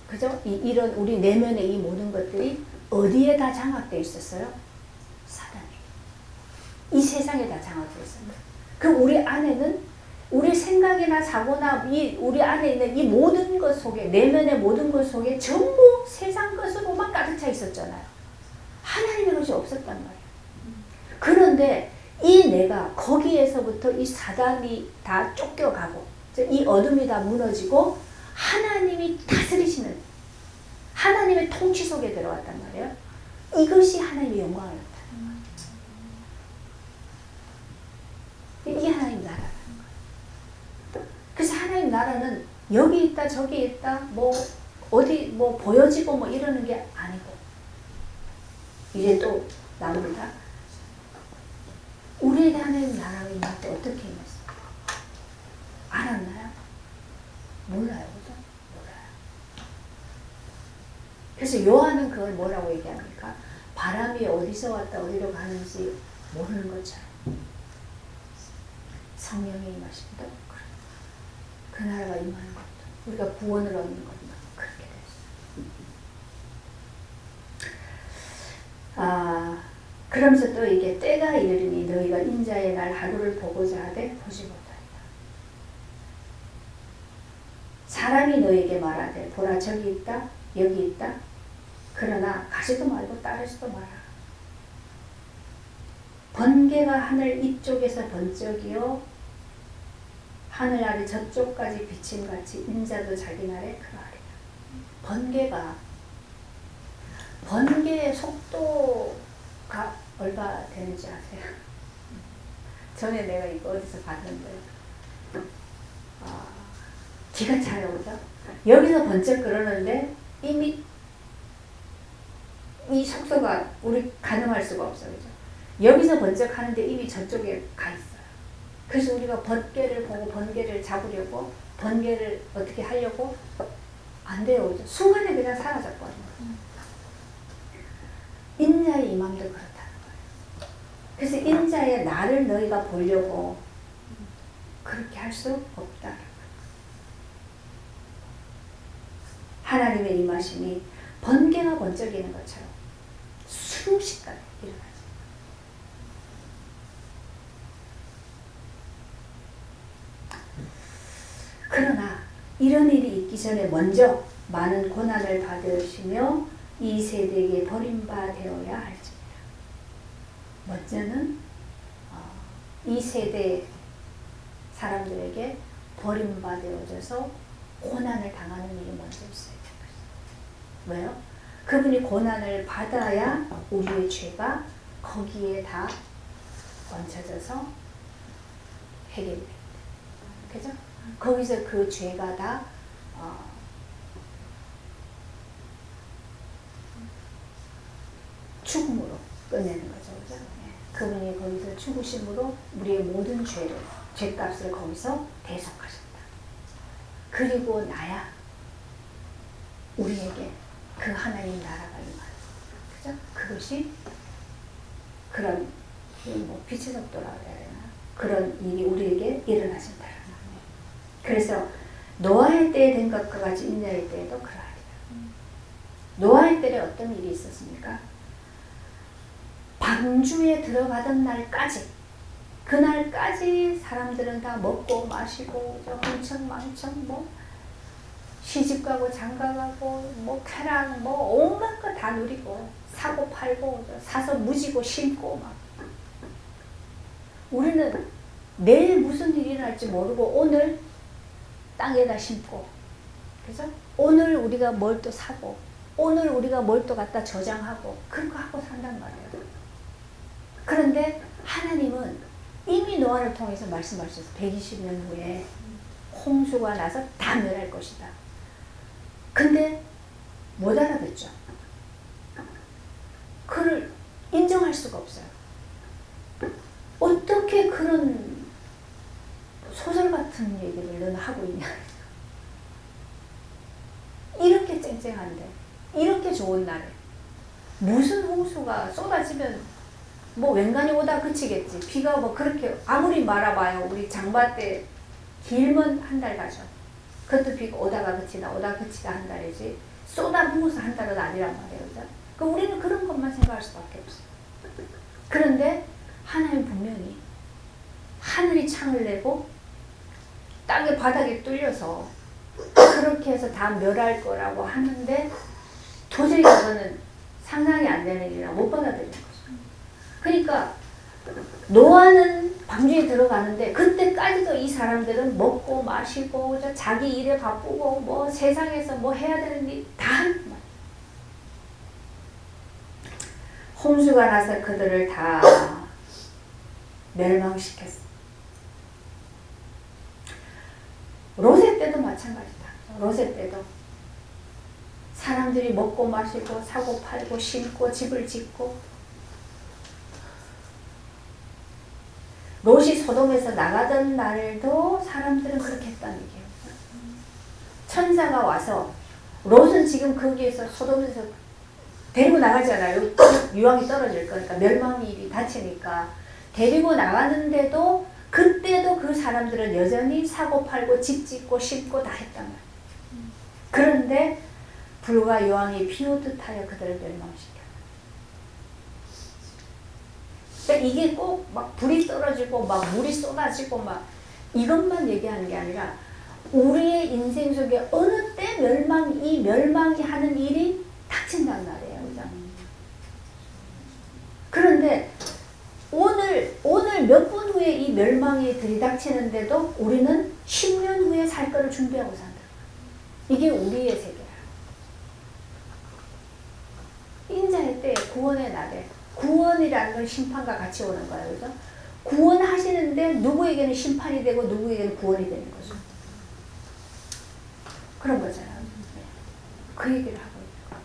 그죠? 이런 우리 내면의 이 모든 것들이 어디에 다 장악되어 있었어요? 사단에. 이 세상에 다 장악되어 있었어요. 그 우리 안에는 우리 생각이나 사고나 우리 안에 있는 이 모든 것 속에 내면의 모든 것 속에 전부 세상 것으로만 가득 차 있었잖아요. 하나님의 것이 없었단 말이에요. 그런데 이 내가 거기에서부터 이 사단이 다 쫓겨가고 이 어둠이 다 무너지고 하나님이 다스리시는 하나님의 통치 속에 들어왔단 말이에요. 이것이 하나님의 영광을 나타내는 거예요. 이게 하나님 나라라는 거예요. 그래서 하나님 나라는 여기 있다 저기 있다 뭐 어디 뭐 보여지고 뭐 이러는 게 아니고 이제 또 나옵니다. 우리에게 하나님 나라가 임할 때 어떻게 임했어요? 알았나요? 몰라요. 그죠? 몰라요. 그래서 요한은 그걸 뭐라고 얘기합니까? 바람이 어디서 왔다 어디로 가는지 모르는 것처럼 성령이 임하신다. 그 나라가 임하는 것도 우리가 구원을 얻는 것도 그렇게 됐어요. 그러면서 또 이게 때가 이르리니 너희가 인자의 날 하루를 보고자 하되 보지 못하리라. 사람이 너에게 말하되 보라 저기 있다 여기 있다 그러나 가지도 말고 따르지도 마라. 번개가 하늘 이쪽에서 번쩍이요 하늘 아래 저쪽까지 비침같이 인자도 자기 날에 그러하리라. 번개의 속도가 얼마 되는지 아세요? 전에 내가 이거 어디서 봤는데 기가 차요. 그죠? 여기서 번쩍 그러는데 이미 이 속도가 우리 가늠할 수가 없어요. 그죠? 여기서 번쩍 하는데 이미 저쪽에 가 있어요. 그래서 우리가 번개를 보고 번개를 잡으려고 번개를 어떻게 하려고 안 돼요. 그죠? 순간에 그냥 사라져버려요. 인자의 임함도 그렇다는 거예요. 그래서 인자의 나를 너희가 보려고 그렇게 할 수 없다. 하나님의 임하심이 번개가 번쩍이는 것처럼 순식간에 일어나죠. 그러나 이런 일이 있기 전에 먼저 많은 고난을 받으시며 이 세대에게 버림받아야 할지니라. 먼저는 이 세대 사람들에게 버림받아져서 고난을 당하는 일이 먼저 있어야 돼요. 왜요? 그분이 고난을 받아야 우리의 죄가 거기에 다 얹혀져서 해결이 됩니다. 그죠? 거기서 그 죄가 다 죽음으로 끝내는 거죠. 그죠? 그분이 거기서 죽으심으로 우리의 모든 죄를, 죄값을 거기서 대속하셨다. 그리고 나야 우리에게 그 하나님 나라가 임하는, 그죠? 그것이 그런 뭐 빛의 속도라고 해야 되나? 그런 일이 우리에게 일어나신다는 거예요. 그래서 노아의 때에 된 것과 같이 인자의 때에도 그러하리라. 노아의 때에 어떤 일이 있었습니까? 방주에 들어가던 날까지, 그날까지 사람들은 다 먹고 마시고 흥청망청 뭐 시집가고 장가가고 뭐 쾌락 뭐 온갖 거 다 누리고 사고 팔고 사서 무지고 심고 막. 우리는 내일 무슨 일이 날지 모르고 오늘 땅에다 심고, 그죠? 오늘 우리가 뭘 또 사고 오늘 우리가 뭘 또 갖다 저장하고 그런 거 하고 산단 말이에요. 그런데 하나님은 이미 노아를 통해서 말씀하셨어요. 120년 후에 홍수가 나서 다 멸할 것이다. 근데 못 알아듣죠. 그를 인정할 수가 없어요. 어떻게 그런 소설 같은 얘기를 너는 하고 있냐. 이렇게 쨍쨍한데, 이렇게 좋은 날에 무슨 홍수가 쏟아지면 뭐 웬간히 오다 그치겠지. 비가 뭐 그렇게 아무리 말아봐요. 우리 장마 때 길면 한 달 가죠. 그것도 비가 오다가 그치다 오다가 그치다 한 달이지 쏟아부어서 한 달은 아니란 말이에요. 그죠? 그럼 우리는 그런 것만 생각할 수밖에 없어요. 그런데 하나님 분명히 하늘이 창을 내고 땅의 바닥이 뚫려서 그렇게 해서 다 멸할 거라고 하는데 도저히 그거는 상상이 안 되는 일이라 못 받아들이는 거죠. 그러니까 노아는 방주에 들어가는데 그때까지도 이 사람들은 먹고 마시고 자기 일에 바쁘고 뭐 세상에서 뭐 해야 되는 일 다 하는 거예요. 홍수가 나서 그들을 다 멸망시켰어. 롯의 때도 마찬가지다. 롯의 때도 사람들이 먹고 마시고 사고 팔고 심고 집을 짓고, 롯이 소돔에서 나가던 날도 사람들은 그렇게 했다는 얘기예요. 천사가 와서 롯은 지금 거기에서 소돔에서 데리고 나가잖아요. 유황이 떨어질 거니까 멸망이 닥치니까 데리고 나가는데도 그때도 그 사람들은 여전히 사고 팔고 집 짓고 심고 다 했단 말이에요. 그런데 불과 유황이 비오듯 하여 그들을 멸망시켜. 그러니까 이게 꼭 막 불이 떨어지고 막 물이 쏟아지고 막 이것만 얘기하는 게 아니라 우리의 인생 속에 어느 때 멸망이 하는 일이 닥친단 말이에요. 그죠? 그런데 오늘 몇 분 후에 이 멸망이 들이닥치는데도 우리는 10년 후에 살 거를 준비하고 산다. 이게 우리의 세계야. 인자의 때, 구원의 날에, 구원이라는 건 심판과 같이 오는 거예요. 그죠? 구원하시는데 누구에게는 심판이 되고 누구에게는 구원이 되는 거죠. 그런 거잖아요. 그 얘기를 하고 있는 거예요.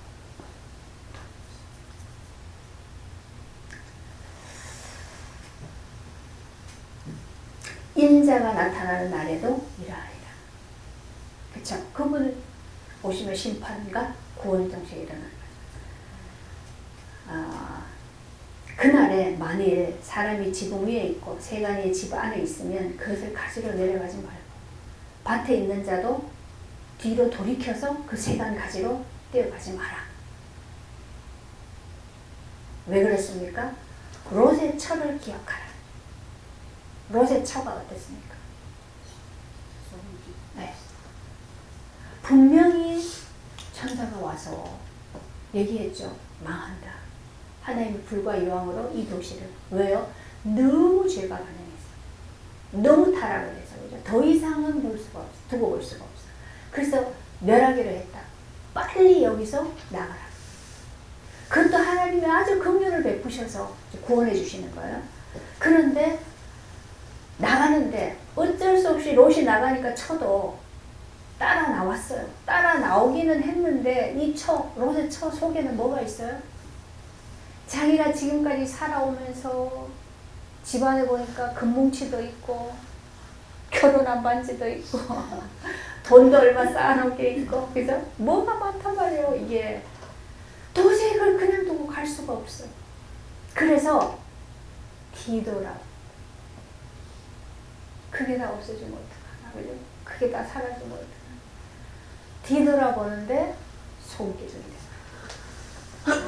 인자가 나타나는 날에도 이러하리라. 그쵸? 그분을 보시면 심판과 구원 동시에 일어나는 거죠. 그날에 만일 사람이 지붕 위에 있고 세간이 집 안에 있으면 그것을 가지러 내려가지 말고 밭에 있는 자도 뒤로 돌이켜서 그 세간 가지러 뛰어가지 마라. 왜 그랬습니까? 롯의 처를 기억하라. 롯의 처가 어땠습니까? 네. 분명히 천사가 와서 얘기했죠. 망한다. 하나님의 불과 여왕으로 이 도시를. 왜요? 너무 죄가 가능했어. 너무 타락을 해서. 그죠? 더 이상은 볼 수가 없어. 두고 볼 수가 없어. 그래서 멸하기로 했다. 빨리 여기서 나가라. 그것도 하나님이 아주 긍휼을 베푸셔서 구원해 주시는 거예요. 그런데 나가는데 어쩔 수 없이 롯이 나가니까 처도 따라 나왔어요. 따라 나오기는 했는데 이 롯의 처 속에는 뭐가 있어요? 자기가 지금까지 살아오면서 집안에 보니까 금뭉치도 있고 결혼한 반지도 있고 돈도 얼마 쌓아놓은 게 있고 그죠? 뭐가 많단 말이에요. 이게 도저히 그걸 그냥 두고 갈 수가 없어. 그래서 뒤돌아. 그게 다 없어지면 어떡하나, 그죠? 그게 다 사라지면 어떡하나. 뒤돌아보는데 손기둥이 됐어.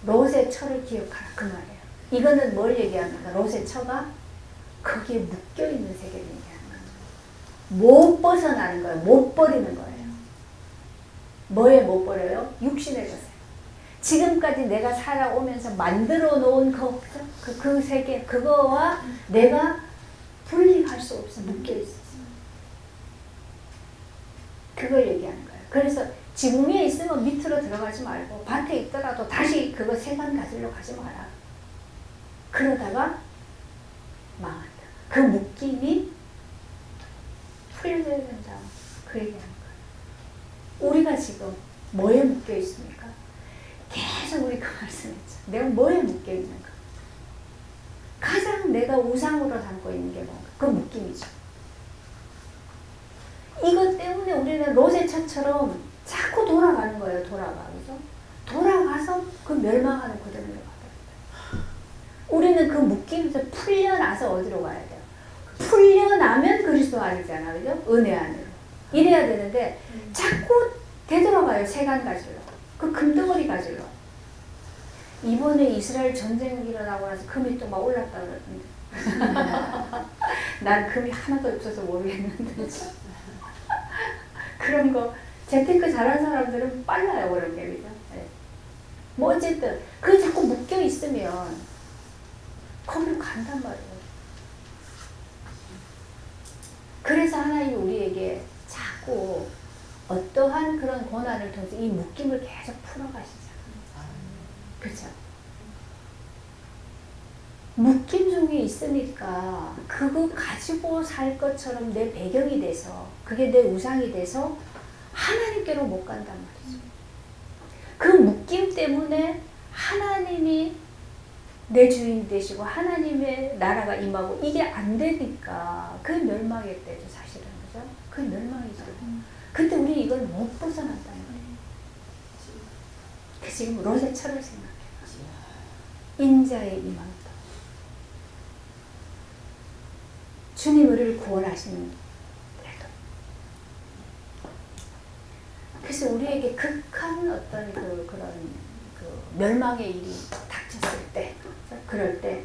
롯의 처를 기억하라 그 말이에요. 이거는 뭘 얘기합니까? 롯의 처가 거기에 묶여있는 세계를 얘기하는 거예요. 못 벗어나는 거예요. 못 버리는 거예요. 뭐에 못 버려요? 육신의 것에. 지금까지 내가 살아오면서 만들어 놓은 그 세계, 그거와 내가 분리할 수 없어. 묶여 있었어. 그걸 얘기하는 거예요. 그래서 지붕 위에 있으면 밑으로 들어가지 말고 밭에 있더라도 다시 그거 세관 가지러 가지 마라. 그러다가 망한다. 그 묶임이 풀려져야 된다. 그 얘기하는 거예요. 우리가 지금 뭐에 묶여 있습니까? 계속 우리 그 말씀했죠. 내가 뭐에 묶여 있는가? 가장 내가 우상으로 삼고 있는 게 뭔가? 그 묶임이죠. 이것 때문에 우리는 롯의 처처럼 자꾸 돌아가는 거예요. 그죠? 돌아가서 그 멸망하는 그대로 가다. 우리는 그 묶임에서 풀려나서 어디로 가야 돼요? 풀려나면 그리스도 안이잖아. 그죠? 은혜 안으로. 이래야 되는데 자꾸 되돌아가요. 세간 가지러. 그 금덩어리 가지러. 이번에 이스라엘 전쟁이 일어나고 나서 금이 또 막 올랐다 그러던데. 난 금이 하나도 없어서 모르겠는데. 그런 거 재테크 잘하는 사람들은 빨라요. 그런 게. 그죠? 네. 뭐 어쨌든 그 자꾸 묶여 있으면 거기로 간단 말이에요. 그래서 하나님이 우리에게 자꾸 어떠한 그런 고난을 통해서 이 묶임을 계속 풀어가시잖아요. 그렇죠? 묶임 속에 있으니까 그거 가지고 살 것처럼 내 배경이 돼서 그게 내 우상이 돼서 하나님께로 못 간단 말이죠. 그 묶임 때문에 하나님이 내 주인 되시고 하나님의 나라가 임하고 이게 안 되니까 그 멸망의 때죠. 사실은. 그죠? 그 멸망이죠. 근데 우리 이걸 못 벗어났다는 거예요. 그 지금 롯의 처를 생각해요. 인자의 임함. 주님 우리를 구원하시는 때도. 그래서 우리에게 극한 어떤 그런 멸망의 일이 닥쳤을 때, 그럴 때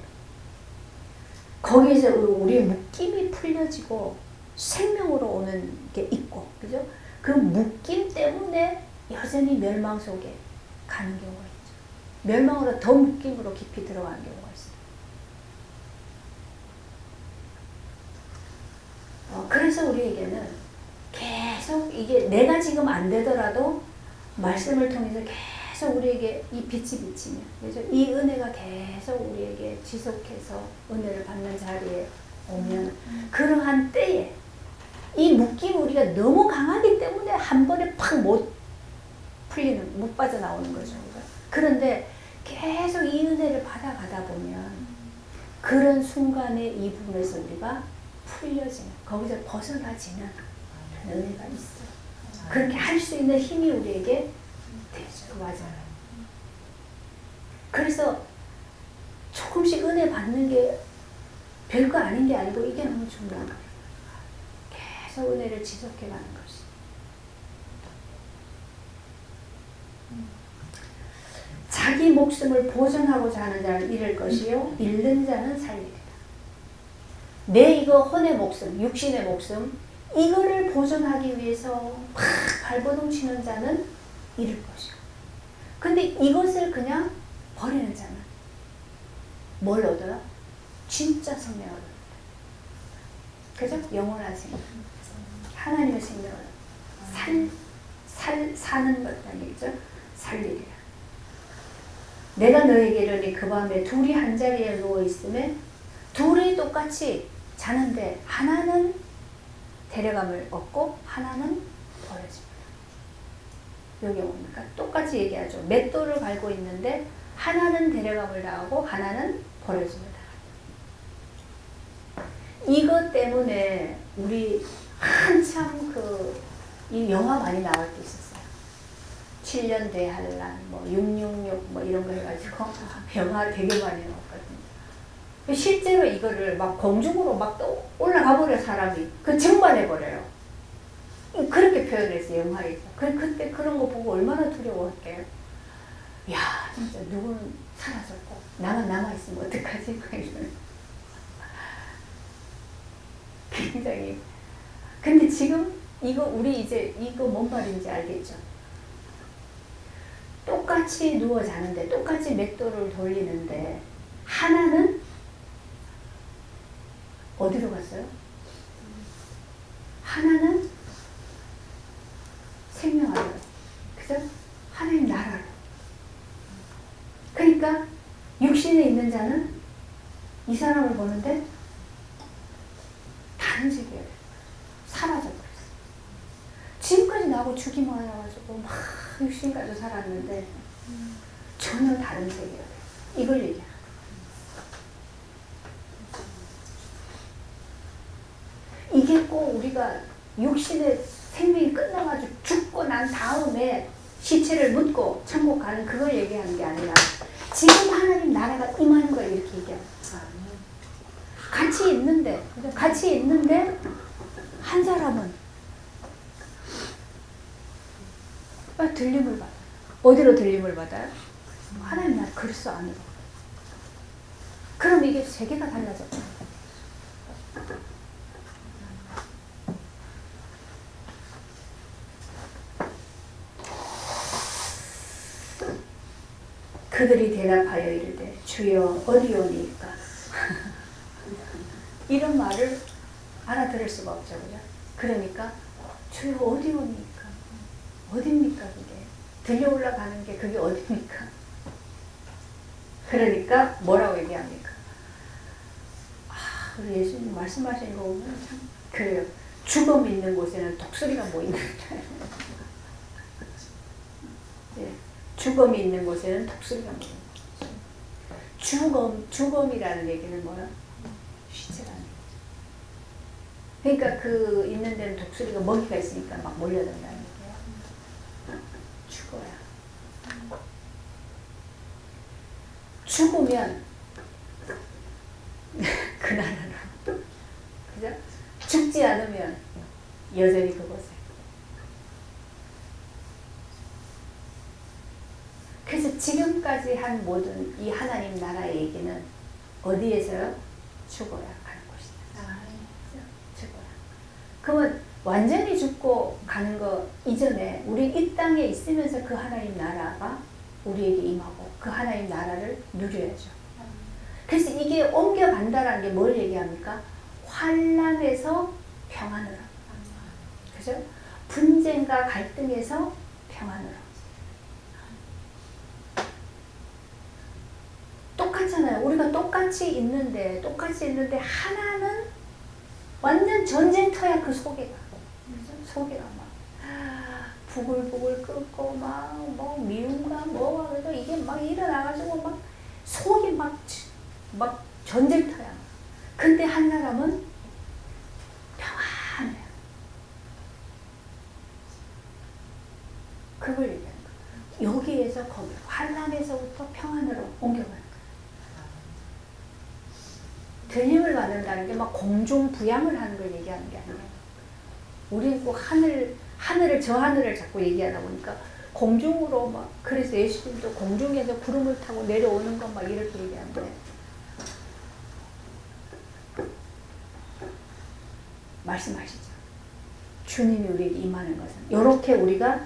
거기에서 우리의 묶임이 풀려지고 생명으로 오는 게 있고, 그죠? 그 묶임 때문에 여전히 멸망 속에 가는 경우가 있죠. 멸망으로 더 묶임으로 깊이 들어가는 경우가 있어요. 그래서 우리에게는 계속 이게 내가 지금 안 되더라도 말씀을 통해서 계속 우리에게 이 빛이 비치면, 그죠? 이 은혜가 계속 우리에게 지속해서 은혜를 받는 자리에 오면 그러한 때에 이 묶임 우리가 너무 강하기 때문에 한 번에 팍 못 빠져나오는 거죠. 그런데 계속 이 은혜를 받아가다 보면 그런 순간에 이 부분에서 우리가 풀려지는, 거기서 벗어나지는 은혜가 있어요. 그렇게 할 수 있는 힘이 우리에게 되죠. 맞아요. 그래서 조금씩 은혜 받는 게 별거 아닌 게 아니고 이게 너무 중요한 거예요. 계속 은혜를 지속해 가는 것이. 자기 목숨을 보존하고자 하는 자는 잃을 것이요 잃는 자는 살리리라. 내 이거 혼의 목숨, 육신의 목숨 이거를 보존하기 위해서 막 발버둥 치는 자는 잃을 것이고, 근데 이것을 그냥 버리는 자는 뭘 얻어요? 진짜 생명을 얻어요. 그죠? 영원한 생명. 하나님의 생명을 사는 것이라는 얘기죠. 살리리라. 내가 너에게 이르니 그 밤에 둘이 한 자리에 누워 있으면 둘이 똑같이 자는데 하나는 데려감을 얻고 하나는 버려집니다. 여기 뭡니까? 똑같이 얘기하죠. 맷돌을 갈고 있는데 하나는 데려감을 당하고 하나는 버려집니다. 이것 때문에 우리 한참 이 영화 많이 나올 때 있었어요. 7년 대환란, 666 이런 거 해가지고 영화 되게 많이 나왔거든요. 실제로 이거를 막 공중으로 막 올라가 버려 사람이. 그 증발해버려요. 그렇게 표현했어요, 영화에서. 그때 그런 거 보고 얼마나 두려워할게요. 야, 진짜 누구는 사라졌고 나만 남아있으면 어떡하지? 굉장히. 근데 지금 우리 이제 이거 뭔 말인지 알겠죠? 똑같이 누워 자는데 똑같이 맷돌을 돌리는데 하나는 어디로 갔어요? 하나는 생명하러, 그죠? 하나님 나라로. 그러니까 육신에 있는 자는 이 사람을 보는데 다른 세계에 사라져버렸어. 지금까지 나하고 주기만 해가지고 막 육신 가지고 살았는데 전혀 다른 세계가 돼. 이걸 얘기하는 거야. 이게 꼭 우리가 육신의 생명이 끝나가지고 죽고 난 다음에 시체를 묻고 천국 가는 그걸 얘기하는 게 아니라 지금 하나님 나라가 임하는 걸 이렇게 얘기하는 거야. 같이 있는데 한 사람은 들림을 받아요. 어디로 들림을 받아요? 하나님 나라 그리스도 안으로. 그럼 이게 세계가 달라졌거든요. 그들이 대답하여 이르되 주여 어디 오니까 이런 말을 알아들을 수가 없죠. 그죠? 그러니까 주여 어디 오니까 어딥니까 그게? 들려 올라가는 게 그게 어딥니까? 그러니까 뭐라고 얘기합니까? 우리 예수님 말씀하시는 거 보면 참 그래요. 죽음 있는 곳에는 독수리가 모인다. 네. 죽음이 있는 곳에는 독수리가 모인다. 죽음이라는 얘기는 뭐야? 시체라는 얘기. 그러니까 그 있는 데는 독수리가 먹이가 있으니까 막 몰려든다는 얘기야. 죽어야. 죽으면 그 나라로. 그죠? 죽지 않으면 여전히 그곳에. 그래서 지금까지 한 모든 이 하나님 나라의 얘기는 어디에서요? 죽어야 가는 곳이다. 죽어야. 그러면 완전히 죽고 가는 거 이전에 우리 이 땅에 있으면서 그 하나님 나라가 우리에게 임하고 그 하나님 나라를 누려야죠. 그래서 이게 옮겨간다는 게 뭘 얘기합니까? 환난에서 평안으로. 그죠? 분쟁과 갈등에서 평안으로. 똑같잖아요. 우리가 똑같이 있는데 하나는 완전 전쟁터야. 그 속에가. 속에가 막 부글부글 끓고 막 뭐 미움과 뭐가 그래도 이게 막 일어나가지고 막 속이 막 전쟁터야. 근데 한 사람은 평안해요. 그걸 얘기하는 거예요. 여기에서 거기 환난에서부터 평안으로 옮겨가는 거예요. 들림을 받는다는 게 막 공중 부양을 하는 걸 얘기하는 게 아니에요. 우리는 꼭 저 하늘을 자꾸 얘기하다 보니까 공중으로 막, 그래서 예수님도 공중에서 구름을 타고 내려오는 것 막 이렇게 얘기하는데, 말씀하시죠. 주님이 우리에게 임하는 것은 이렇게 우리가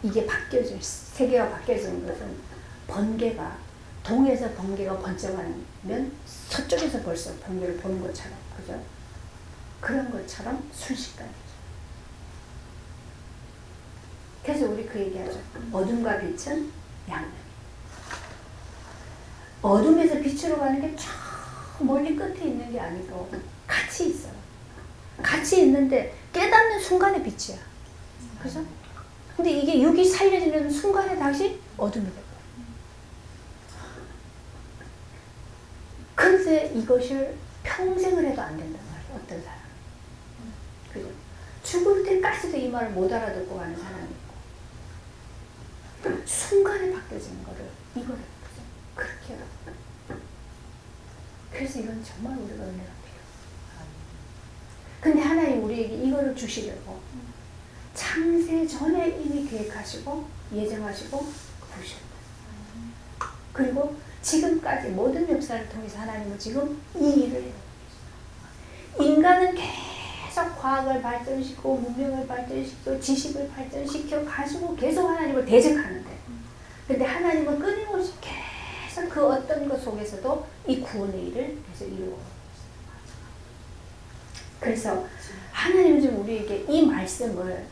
이게 바뀌어진 세계가 바뀌어지는 것은 번개가 동에서 번개가 번쩍하면 서쪽에서 벌써 번개를 보는 것처럼 그죠? 그런 것처럼 순식간이죠. 그래서 우리 그 얘기하죠. 어둠과 빛은 양면. 어둠에서 빛으로 가는 게 저 멀리 끝에 있는 게 아니고 같이 있어요. 같이 있는데 깨닫는 순간에 빛이야. 그죠? 근데 이게 육이 살려지는 순간에 다시 어둠이 되고. 근데 이것을 평생을 해도 안 된단 말이에요. 어떤 사람. 그죠? 죽을 때까지도 이 말을 못 알아듣고 가는 사람이 있고. 순간에 바뀌어지는 거를 이거를 그렇게 해요. 그래서 이건 정말 우리가 은혜가 필요해요. 근데 하나님 우리에게 이거를 주시려고 창세 전에 이미 계획하시고 예정하시고 부르셨다. 그리고 지금까지 모든 역사를 통해서 하나님은 지금 이 일을 해요. 인간은 계속 과학을 발전시키고 문명을 발전시키고 지식을 발전시켜 가지고 계속 하나님을 대적하는데 근데 하나님은 끊임없이 계속 그 어떤 것 속에서도 이 구원의 일을 계속 이루어 있어요. 그래서 하나님은 지금 우리에게 이 말씀을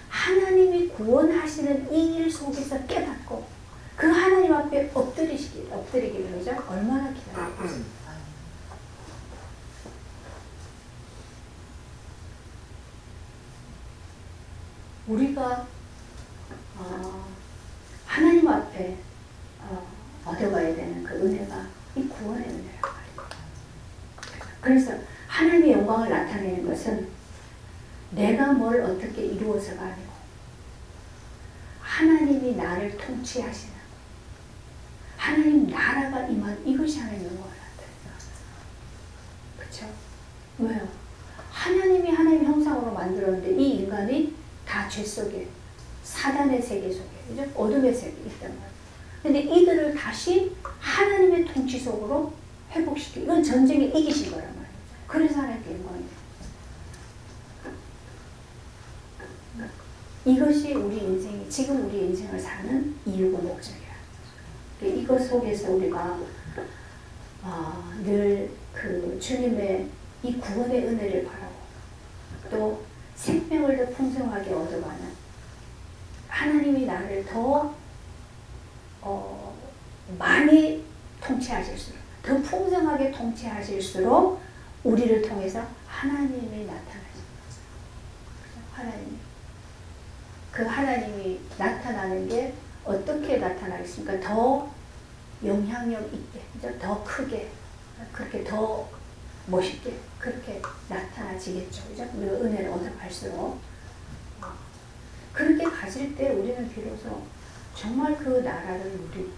하나님이 구원하시는 이 일 속에서 깨닫고 그 하나님 앞에 엎드리기를 그죠? 얼마나 기다리고 있어요. 우리가 하나님 앞에 얻어가야 되는 그 은혜가 이 구원의 은혜란 말이에요. 그래서 하나님의 영광을 나타내는 것은 내가 뭘 어떻게 이루어서가 아니고 하나님이 나를 통치하시는 하나님 나라가 임한 이것이 하나님의 영광을 나타내요. 그렇죠? 왜요? 하나님이 하나님 형상으로 만들었는데 이 인간이 다 죄 속에 사단의 세계 속에 그죠? 어둠의 세계에 있단 말이에요. 근데 이들을 다시 하나님의 통치 속으로 회복시키고 이건 전쟁에 이기신 거란 말이에요. 그래서 하나님께 영광이 돼요. 이것이 우리 인생이 지금 우리 인생을 사는 이유고 목적이야. 이것 속에서 우리가 늘 그 주님의 이 구원의 은혜를 바라고 또 생명을 더 풍성하게 얻어가는 하나님이 나를 더 많이 통치하실수록 더 풍성하게 통치하실수록 우리를 통해서 하나님이 나타나십니다. 하나님. 그 하나님이 나타나는 게 어떻게 나타나겠습니까? 더 영향력 있게, 더 크게, 그렇게 더 멋있게 그렇게 나타나지겠죠. 그죠? 우리가 은혜를 얻어갈수록 그렇게 가질 때 우리는 비로소 정말 그 나라를 누리고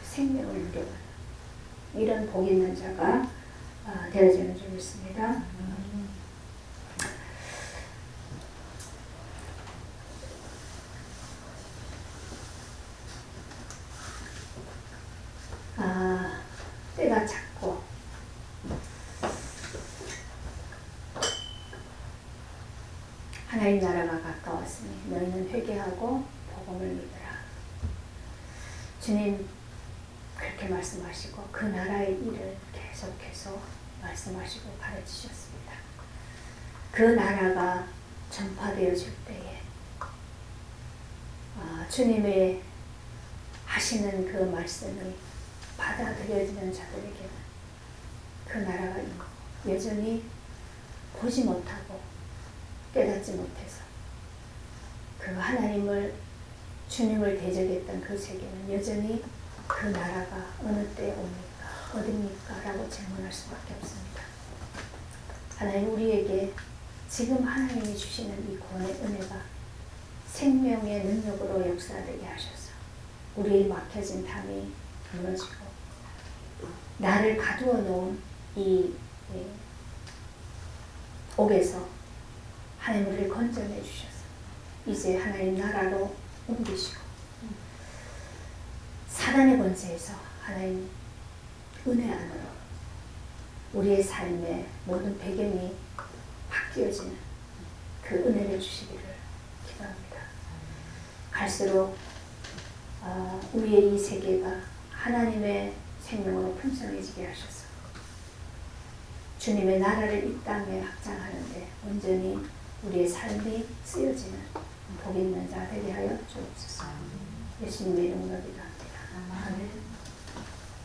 생명을 누려가는 이런 복 있는 자가 되어지는 줄 믿습니다. 때가 작고 하나님 나라가 가까웠으니 너희는 회개하고 복음을 믿으라. 주님 그렇게 말씀하시고 그 나라의 일을 계속해서 말씀하시고 가르치셨습니다. 그 나라가 전파되어질 때에 주님의 하시는 그 말씀이 받아들여지는 자들에게는 그 나라가 있고 여전히 보지 못하고 깨닫지 못해서 그 하나님을 주님을 대적했던 그 세계는 여전히 그 나라가 어느 때에 옵니까? 어딥니까? 라고 질문할 수밖에 없습니다. 하나님 우리에게 지금 하나님이 주시는 이 구원의 은혜가 생명의 능력으로 역사되게 하셔서 우리의 막혀진 담이 무너지고 나를 가두어 놓은 이 옥에서 하나님 우리를 건져내 주셔서 이제 하나님 나라로 옮기시고 사단의 권세에서 하나님 은혜 안으로 우리의 삶의 모든 배경이 바뀌어지는 그 은혜를 주시기를 기도합니다. 갈수록 우리의 이 세계가 하나님의 생명으로 풍성해지게 하셔서 주님의 나라를 이 땅에 확장하는데 온전히 우리의 삶이 쓰여지는 복 있는 자 되게 하여 주옵소서. 예수님의 이름으로 기도합니다. 아멘.